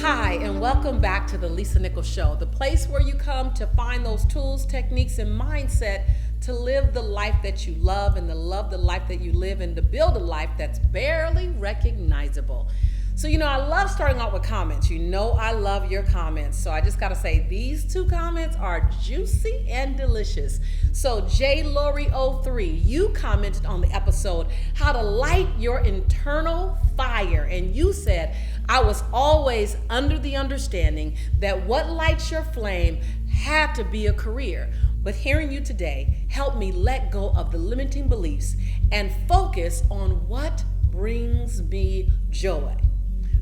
Hi, and welcome back to the Lisa Nichols Show, the place where you come to find those tools, techniques, and mindset to live the life that you love and to love the life that you live and to build a life that's barely recognizable. So, I love starting out with comments. I love your comments. So I just got to say, these two comments are juicy and delicious. So JLori03, you commented on the episode, How to Light Your Internal Fire. And you said, I was always under the understanding that what lights your flame had to be a career. But hearing you today helped me let go of the limiting beliefs and focus on what brings me joy.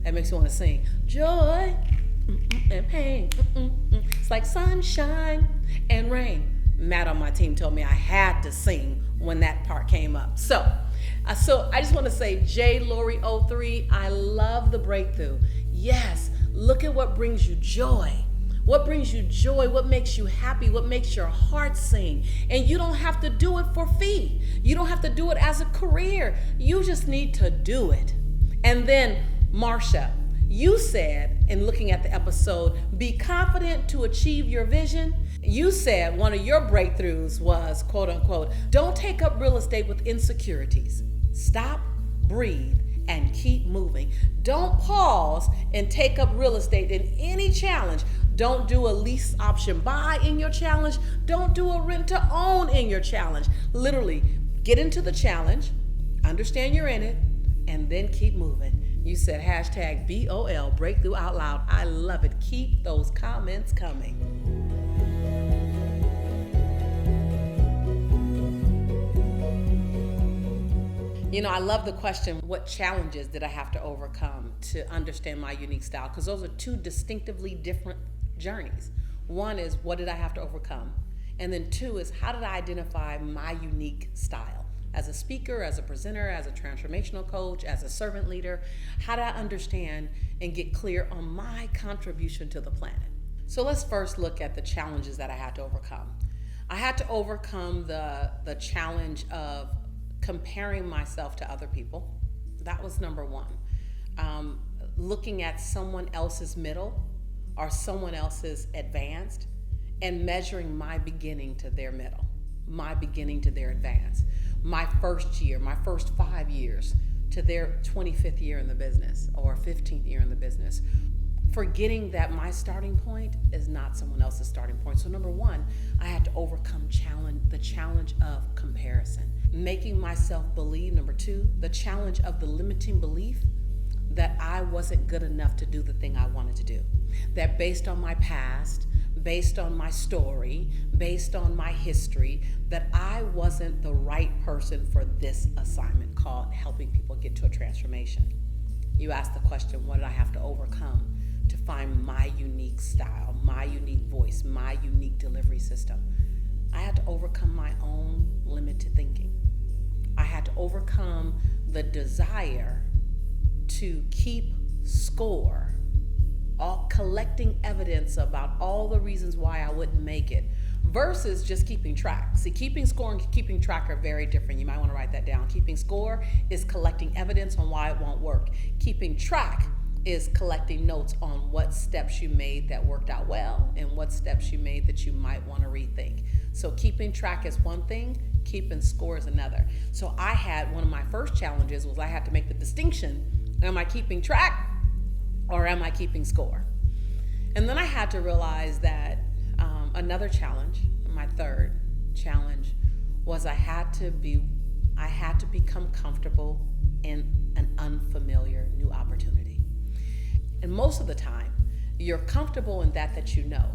That makes me want to sing. Joy and pain. It's like sunshine and rain. Matt on my team told me I had to sing when that part came up. So I just want to say, JLori03, I love the breakthrough. Yes, look at what brings you joy. What brings you joy? What makes you happy? What makes your heart sing? And you don't have to do it for fee. You don't have to do it as a career. You just need to do it. And then Marsha, you said in looking at the episode, be confident to achieve your vision. You said one of your breakthroughs was, quote unquote, don't take up real estate with insecurities. Stop, breathe, and keep moving. Don't pause and take up real estate in any challenge. Don't do a lease option buy in your challenge. Don't do a rent to own in your challenge. Literally, get into the challenge, understand you're in it, and then keep moving. You said hashtag BOL, Breakthrough Out Loud. I love it. Keep those comments coming. I love the question, what challenges did I have to overcome to understand my unique style? Because those are two distinctively different journeys. One is, what did I have to overcome? And then two is, how did I identify my unique style? As a speaker, as a presenter, as a transformational coach, as a servant leader, how do I understand and get clear on my contribution to the planet? So let's first look at the challenges that I had to overcome. I had to overcome the challenge of comparing myself to other people. That was number one. Looking at someone else's middle or someone else's advanced and measuring my beginning to their middle, my beginning to their advance, my first year, my first 5 years to their 25th year in the business or 15th year in the business, forgetting that my starting point is not someone else's starting point. So number one, I had to overcome the challenge of comparison, making myself believe. Number two, the challenge of the limiting belief that I wasn't good enough to do the thing I wanted to do. That based on my past, based on my story, based on my history, that I wasn't the right person for this assignment called helping people get to a transformation. You asked the question, what did I have to overcome to find my unique style, my unique voice, my unique delivery system? I had to overcome my own limited thinking. I had to overcome the desire to keep score, all collecting evidence about all the reasons why I wouldn't make it, versus just keeping track. See, keeping score and keeping track are very different. You might want to write that down. Keeping score is collecting evidence on why it won't work. Keeping track is collecting notes on what steps you made that worked out well and what steps you made that you might want to rethink. So keeping track is one thing, keeping score is another. So I had, one of my first challenges was I had to make the distinction, am I keeping track or am I keeping score? And then I had to realize that another challenge, my third challenge, was I had to become comfortable in an unfamiliar new opportunity. And most of the time, you're comfortable in that you know.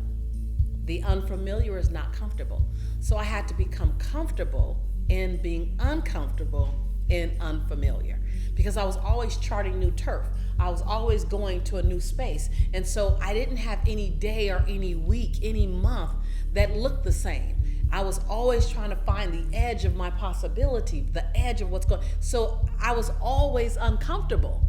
The unfamiliar is not comfortable. So I had to become comfortable in being uncomfortable in unfamiliar, because I was always charting new turf. I was always going to a new space. And so I didn't have any day or any week, any month that looked the same. I was always trying to find the edge of my possibility, the edge of what's going. So I was always uncomfortable.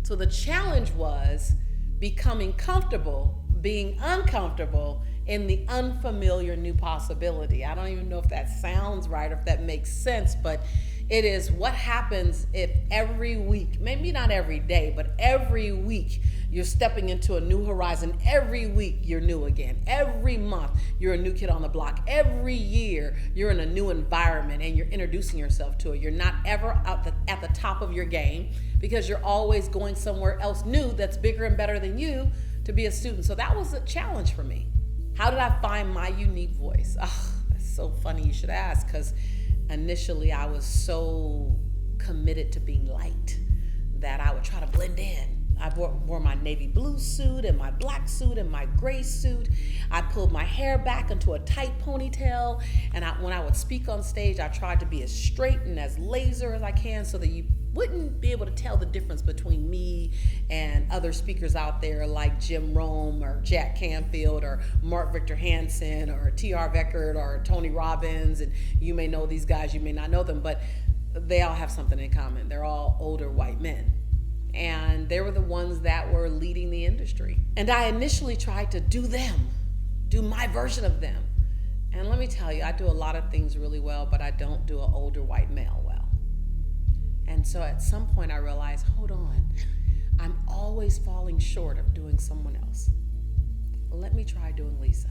So the challenge was becoming comfortable, being uncomfortable in the unfamiliar new possibility. I don't even know if that sounds right or if that makes sense, but It is what happens if every week, maybe not every day, but every week you're stepping into a new horizon. Every week you're new again. Every month you're a new kid on the block. Every year you're in a new environment and you're introducing yourself to it. You're not ever at the top of your game because you're always going somewhere else new that's bigger and better than you to be a student. So that was a challenge for me. How did I find my unique voice? Oh, that's so funny you should ask, because initially I was so committed to being liked that I would try to blend in. I wore my navy blue suit and my black suit and my gray suit. I pulled my hair back into a tight ponytail, and when I would speak on stage, I tried to be as straight and as laser as I can so that you wouldn't be able to tell the difference between me and other speakers out there like Jim Rome or Jack Canfield or Mark Victor Hansen or T.R. Beckert or Tony Robbins. And you may know these guys, you may not know them, but they all have something in common. They're all older white men. And they were the ones that were leading the industry. And I initially tried to do my version of them. And let me tell you, I do a lot of things really well, but I don't do an older white male well. And so at some point I realized, hold on, I'm always falling short of doing someone else. Let me try doing Lisa.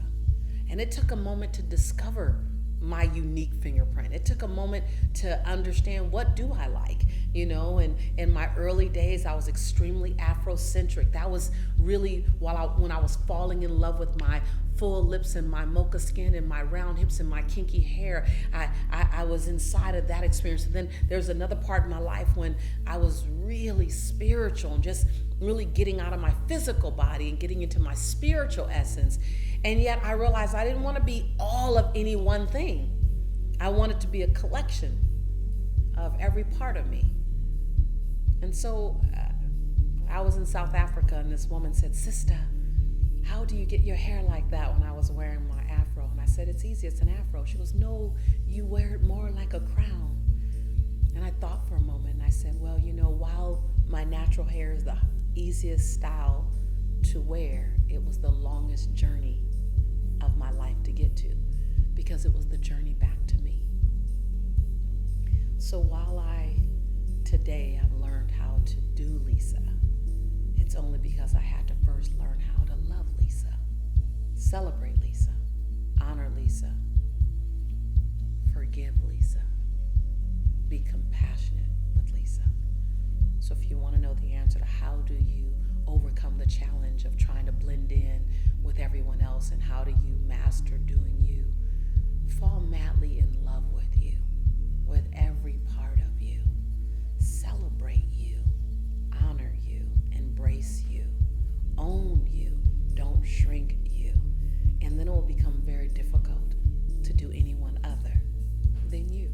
And it took a moment to discover my unique fingerprint. It took a moment to understand, what do I like? And in my early days, I was extremely Afrocentric. That was really when I was falling in love with my full lips and my mocha skin and my round hips and my kinky hair. I was inside of that experience. And then there's another part in my life when I was really spiritual and just really getting out of my physical body and getting into my spiritual essence. And yet I realized I didn't want to be all of any one thing. I wanted to be a collection of every part of me. And so I was in South Africa, and this woman said, "Sister, how do you get your hair like that?" when I was wearing my afro. And I said, "It's easy, it's an afro." She goes, "No, you wear it more like a crown." And I thought for a moment, and I said, well, while my natural hair is the easiest style to wear, it was the longest journey of my life to get to, because it was the journey back to me. So while today I've learned how to do Lisa, it's only because I had to first learn how to love Lisa, celebrate Lisa, honor Lisa, forgive Lisa, be compassionate with Lisa. So if you want to know the answer to how do you overcome the challenge of trying to blend in with everyone else, and how do you master doing you, fall madly in love with you, with every part of you, celebrate you, honor you, embrace you, own you, don't shrink you, and then it will become very difficult to do anyone other than you.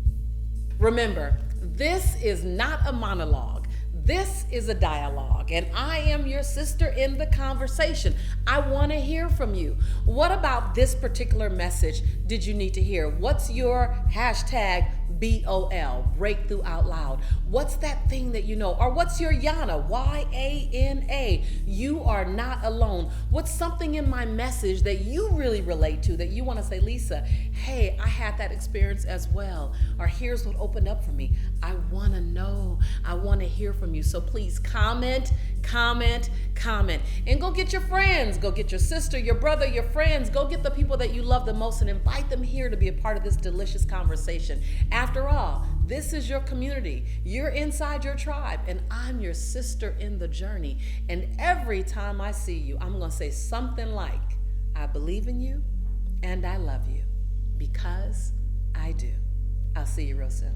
Remember, this is not a monologue. This is a dialogue, and I am your sister in the conversation. I want to hear from you. What about this particular message did you need to hear? What's your hashtag BOL, Breakthrough Out Loud? What's that thing that you know? Or what's your YANA, YANA? You are not alone. What's something in my message that you really relate to, that you want to say, Lisa, hey, I had that experience as well. Or here's what opened up for me. I want to know. I want to hear from you. So please comment. And go get your friends. Go get your sister, your brother, your friends. Go get the people that you love the most and invite them here to be a part of this delicious conversation. After all, this is your community. You're inside your tribe, and I'm your sister in the journey. And every time I see you, I'm going to say something like, I believe in you and I love you, because I do. I'll see you real soon.